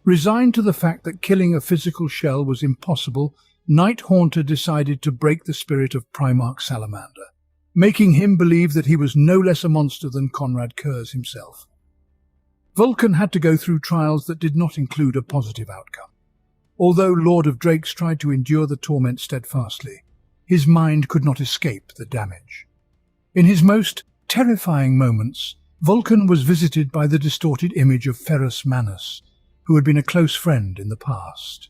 Resigned to the fact that killing a physical shell was impossible, Nighthaunter decided to break the spirit of Primarch Salamander, making him believe that he was no less a monster than Konrad Curze himself. Vulkan had to go through trials that did not include a positive outcome. Although Lord of Drakes tried to endure the torment steadfastly, his mind could not escape the damage. In his most terrifying moments, Vulkan was visited by the distorted image of Ferrus Manus, who had been a close friend in the past.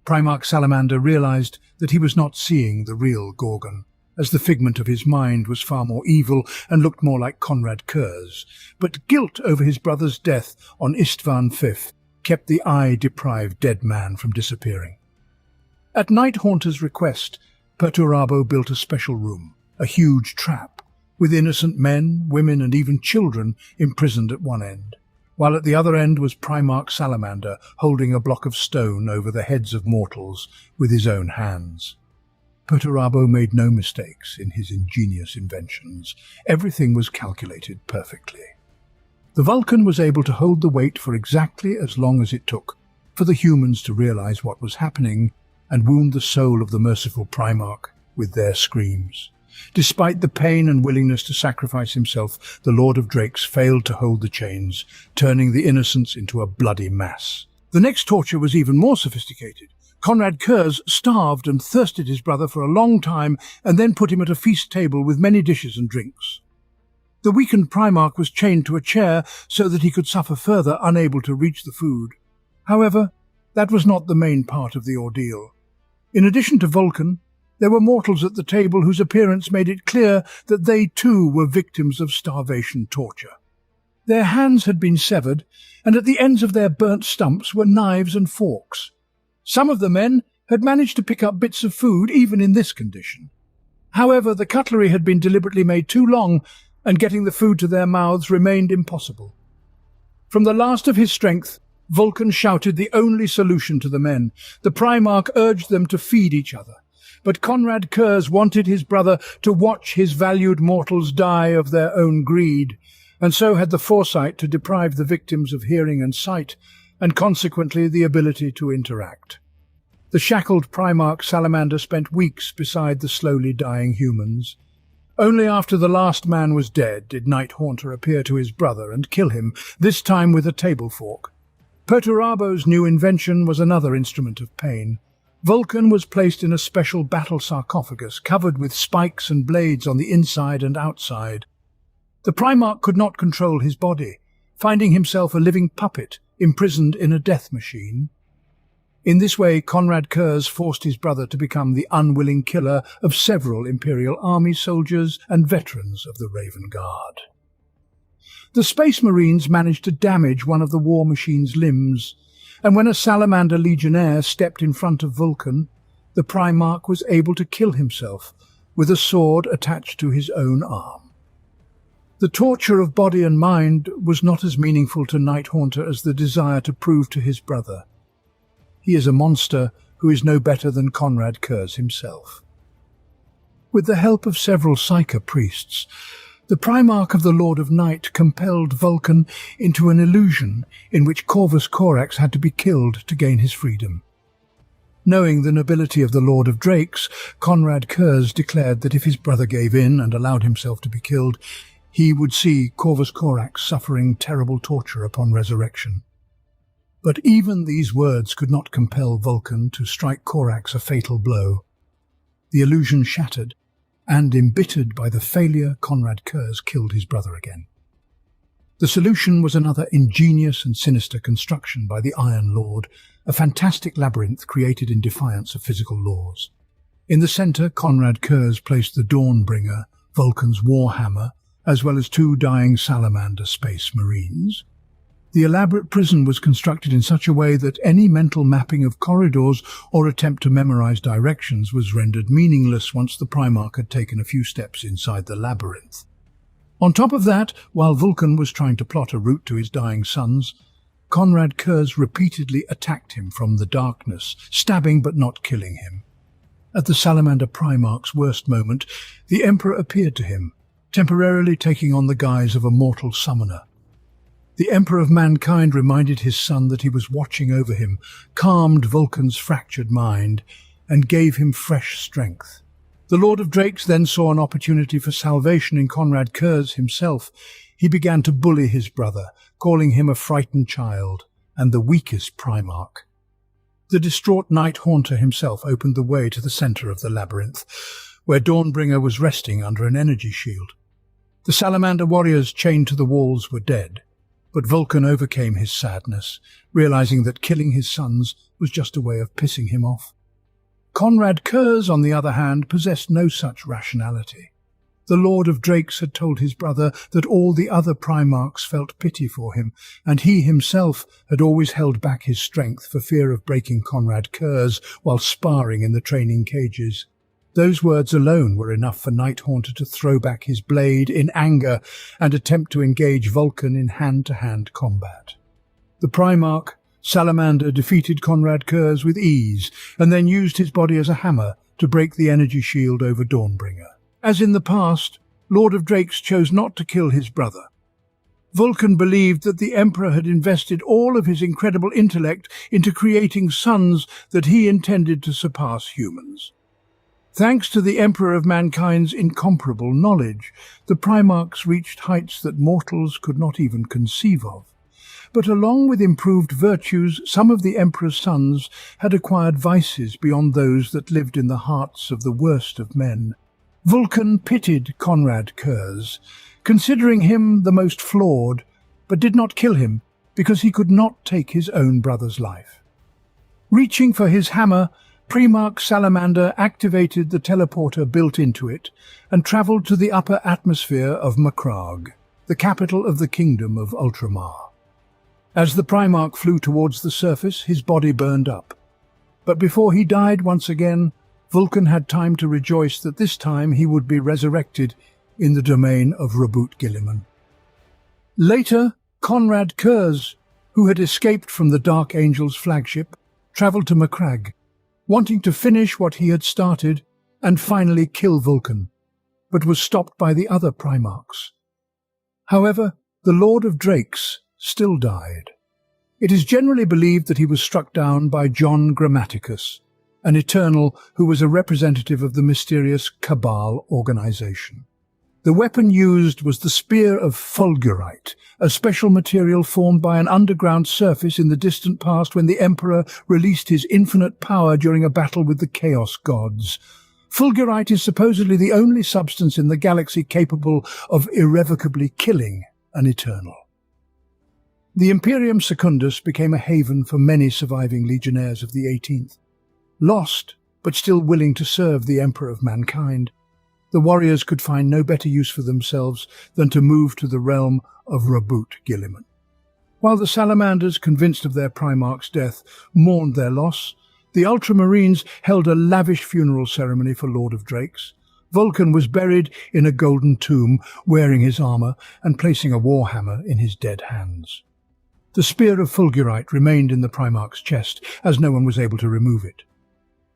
Primarch Salamander realized that he was not seeing the real Gorgon, as the figment of his mind was far more evil and looked more like Conrad Kurz. But guilt over his brother's death on Istvan V kept the eye-deprived dead man from disappearing. At Night Haunter's request, Perturabo built a special room, a huge trap, with innocent men, women and even children imprisoned at one end, while at the other end was Primarch Salamander holding a block of stone over the heads of mortals with his own hands. Perturabo made no mistakes in his ingenious inventions. Everything was calculated perfectly. The Vulkan was able to hold the weight for exactly as long as it took for the humans to realize what was happening and wound the soul of the merciful Primarch with their screams. Despite the pain and willingness to sacrifice himself, the Lord of Drakes failed to hold the chains, turning the innocents into a bloody mass. The next torture was even more sophisticated. Conrad Kurz starved and thirsted his brother for a long time and then put him at a feast table with many dishes and drinks. The weakened Primarch was chained to a chair so that he could suffer further, unable to reach the food. However, that was not the main part of the ordeal. In addition to Vulkan, there were mortals at the table whose appearance made it clear that they too were victims of starvation torture. Their hands had been severed, and at the ends of their burnt stumps were knives and forks. Some of the men had managed to pick up bits of food even in this condition. However, the cutlery had been deliberately made too long, and getting the food to their mouths remained impossible. From the last of his strength, Vulkan shouted the only solution to the men. The Primarch urged them to feed each other, but Conrad Kurz wanted his brother to watch his valued mortals die of their own greed, and so had the foresight to deprive the victims of hearing and sight, and consequently the ability to interact. The shackled Primarch Salamander spent weeks beside the slowly dying humans. Only after the last man was dead did Night Haunter appear to his brother and kill him, this time with a table fork. Perturabo's new invention was another instrument of pain. Vulkan was placed in a special battle sarcophagus covered with spikes and blades on the inside and outside. The Primarch could not control his body, finding himself a living puppet imprisoned in a death machine. In this way, Conrad Kurz forced his brother to become the unwilling killer of several Imperial Army soldiers and veterans of the Raven Guard. The Space Marines managed to damage one of the war machine's limbs, and when a Salamander Legionnaire stepped in front of Vulkan, the Primarch was able to kill himself with a sword attached to his own arm. The torture of body and mind was not as meaningful to Night Haunter as the desire to prove to his brother. He is a monster who is no better than Conrad Kurz himself. With the help of several Psyker priests, the Primarch of the Lord of Night compelled Vulkan into an illusion in which Corvus Corax had to be killed to gain his freedom. Knowing the nobility of the Lord of Drakes, Conrad Kurz declared that if his brother gave in and allowed himself to be killed, he would see Corvus Corax suffering terrible torture upon resurrection. But even these words could not compel Vulkan to strike Corax a fatal blow. The illusion shattered, and embittered by the failure, Conrad Kurz killed his brother again. The solution was another ingenious and sinister construction by the Iron Lord, a fantastic labyrinth created in defiance of physical laws. In the centre, Conrad Kurz placed the Dawnbringer, Vulkan's Warhammer, as well as 2 dying Salamander Space Marines. The elaborate prison was constructed in such a way that any mental mapping of corridors or attempt to memorize directions was rendered meaningless once the Primarch had taken a few steps inside the labyrinth. On top of that, while Vulkan was trying to plot a route to his dying sons, Conrad Kurz repeatedly attacked him from the darkness, stabbing but not killing him. At the Salamander Primarch's worst moment, the Emperor appeared to him, temporarily taking on the guise of a mortal summoner. The Emperor of Mankind reminded his son that he was watching over him, calmed Vulkan's fractured mind, and gave him fresh strength. The Lord of Drakes then saw an opportunity for salvation in Conrad Kurz himself. He began to bully his brother, calling him a frightened child and the weakest Primarch. The distraught Night Haunter himself opened the way to the centre of the labyrinth, where Dawnbringer was resting under an energy shield. The Salamander warriors chained to the walls were dead, But Vulkan overcame his sadness, realizing that killing his sons was just a way of pissing him off. Conrad Kurz, on the other hand, possessed no such rationality. The Lord of Drakes had told his brother that all the other Primarchs felt pity for him, and he himself had always held back his strength for fear of breaking Conrad Kurz while sparring in the training cages. Those words alone were enough for Nighthaunter to throw back his blade in anger and attempt to engage Vulkan in hand-to-hand combat. The Primarch, Salamander, defeated Conrad Kurz with ease and then used his body as a hammer to break the energy shield over Dawnbringer. As in the past, Lord of Drakes chose not to kill his brother. Vulkan believed that the Emperor had invested all of his incredible intellect into creating sons that he intended to surpass humans. Thanks to the Emperor of Mankind's incomparable knowledge, the Primarchs reached heights that mortals could not even conceive of. But along with improved virtues, some of the Emperor's sons had acquired vices beyond those that lived in the hearts of the worst of men. Vulkan pitied Conrad Kurz, considering him the most flawed, but did not kill him because he could not take his own brother's life. Reaching for his hammer, Primarch Salamander activated the teleporter built into it and travelled to the upper atmosphere of Macragge, the capital of the kingdom of Ultramar. As the Primarch flew towards the surface, his body burned up. But before he died once again, Vulkan had time to rejoice that this time he would be resurrected in the domain of Raboot Guilliman. Later, Conrad Kurz, who had escaped from the Dark Angel's flagship, travelled to Macragge, wanting to finish what he had started and finally kill Vulkan, but was stopped by the other Primarchs. However, the Lord of Drakes still died. It is generally believed that he was struck down by John Grammaticus, an Eternal who was a representative of the mysterious Cabal organization. The weapon used was the Spear of Fulgurite, a special material formed by an underground surface in the distant past when the Emperor released his infinite power during a battle with the Chaos Gods. Fulgurite is supposedly the only substance in the galaxy capable of irrevocably killing an Eternal. The Imperium Secundus became a haven for many surviving legionnaires of the 18th. Lost, but still willing to serve the Emperor of Mankind, the warriors could find no better use for themselves than to move to the realm of Raboot Guilliman. While the Salamanders, convinced of their Primarch's death, mourned their loss, the Ultramarines held a lavish funeral ceremony for Lord of Drakes. Vulkan was buried in a golden tomb, wearing his armour and placing a warhammer in his dead hands. The Spear of Fulgurite remained in the Primarch's chest, as no one was able to remove it.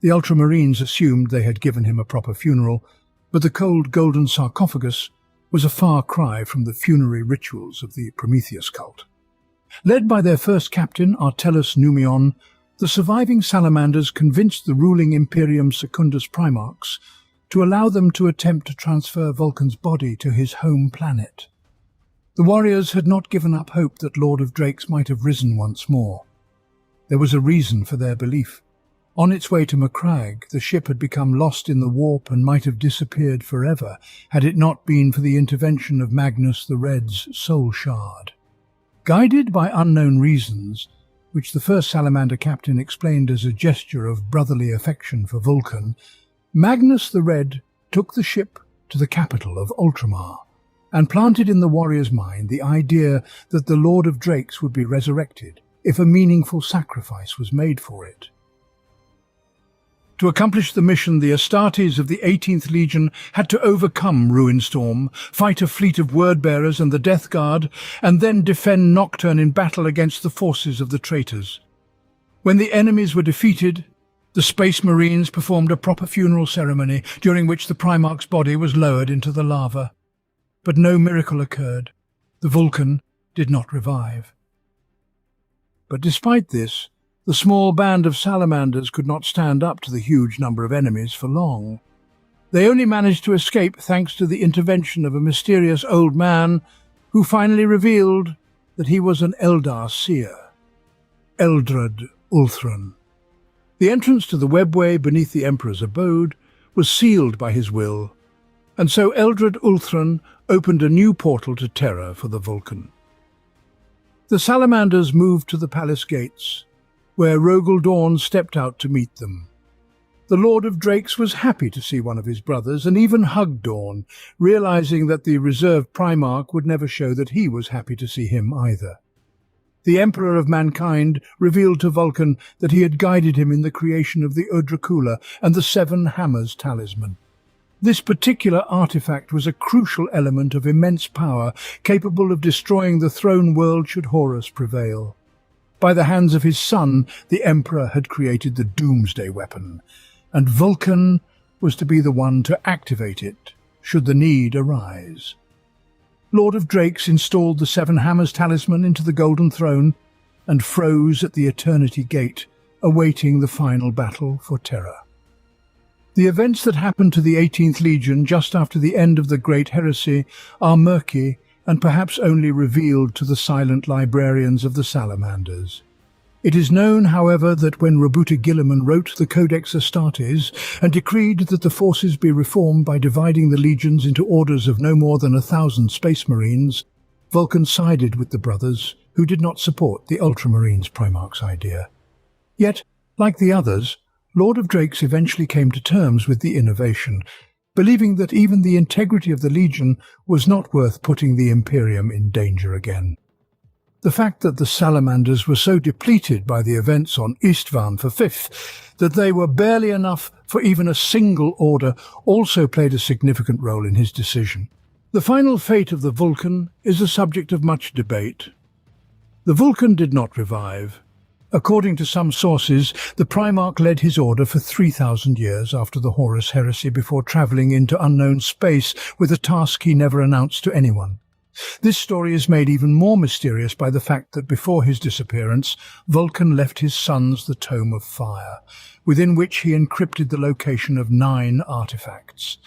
The Ultramarines assumed they had given him a proper funeral, but the cold golden sarcophagus was a far cry from the funerary rituals of the Prometheus cult. Led by their first captain, Artellus Numion, the surviving Salamanders convinced the ruling Imperium Secundus Primarchs to allow them to attempt to transfer Vulkan's body to his home planet. The warriors had not given up hope that Lord of Drakes might have risen once more. There was a reason for their belief. On its way to Macragge, the ship had become lost in the warp and might have disappeared forever had it not been for the intervention of Magnus the Red's soul shard. Guided by unknown reasons, which the first Salamander captain explained as a gesture of brotherly affection for Vulkan, Magnus the Red took the ship to the capital of Ultramar and planted in the warrior's mind the idea that the Lord of Drakes would be resurrected if a meaningful sacrifice was made for it. To accomplish the mission, the Astartes of the 18th Legion had to overcome Ruinstorm, fight a fleet of Wordbearers and the Death Guard, and then defend Nocturne in battle against the forces of the traitors. When the enemies were defeated, the Space Marines performed a proper funeral ceremony, during which the Primarch's body was lowered into the lava. But no miracle occurred. The Vulkan did not revive. But despite this, the small band of Salamanders could not stand up to the huge number of enemies for long. They only managed to escape thanks to the intervention of a mysterious old man who finally revealed that he was an Eldar seer, Eldred Ulthran. The entrance to the webway beneath the Emperor's abode was sealed by his will, and so Eldred Ulthran opened a new portal to terror for the Vulkan. The salamanders moved to the palace gates, where Rogel Dawn stepped out to meet them. The Lord of Drakes was happy to see one of his brothers and even hugged Dawn, realizing that the reserved Primarch would never show that he was happy to see him either. The Emperor of Mankind revealed to Vulkan that he had guided him in the creation of the Dracula and the Seven Hammers talisman. This particular artifact was a crucial element of immense power, capable of destroying the throne world should Horus prevail. By the hands of his son, the Emperor had created the Doomsday weapon, and Vulkan was to be the one to activate it, should the need arise. Lord of Drakes installed the Seven Hammers talisman into the Golden Throne and froze at the Eternity Gate, awaiting the final battle for Terra. The events that happened to the 18th Legion just after the end of the Great Heresy are murky and perhaps only revealed to the silent librarians of the Salamanders. It is known, however, that when Robuta Guilliman wrote the Codex Astartes and decreed that the forces be reformed by dividing the legions into orders of no more than 1,000 Space Marines, Vulkan sided with the brothers, who did not support the Ultramarines Primarch's idea. Yet, like the others, Lord of Drakes eventually came to terms with the innovation, believing that even the integrity of the Legion was not worth putting the Imperium in danger again. The fact that the Salamanders were so depleted by the events on Istvan V that they were barely enough for even a single order also played a significant role in his decision. The final fate of the Vulkan is a subject of much debate. The Vulkan did not revive. According to some sources, the Primarch led his order for 3,000 years after the Horus heresy before travelling into unknown space with a task he never announced to anyone. This story is made even more mysterious by the fact that before his disappearance, Vulkan left his sons the Tome of Fire, within which he encrypted the location of 9 artifacts.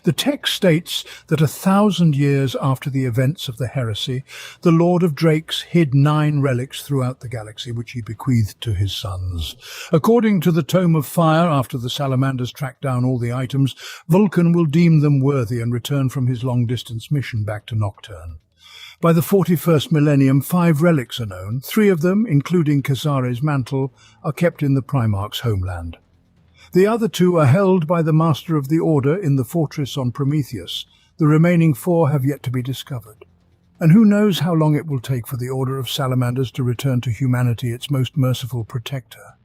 The text states that 1,000 years after the events of the heresy, the Lord of Drakes hid 9 relics throughout the galaxy, which he bequeathed to his sons. According to the Tome of Fire, after the Salamanders track down all the items, Vulkan will deem them worthy and return from his long-distance mission back to Nocturne. By the 41st millennium, 5 relics are known. 3 of them, including Kazare's mantle, are kept in the Primarch's homeland. The other 2 are held by the Master of the Order in the fortress on Prometheus. The remaining 4 have yet to be discovered. And who knows how long it will take for the Order of Salamanders to return to humanity its most merciful protector.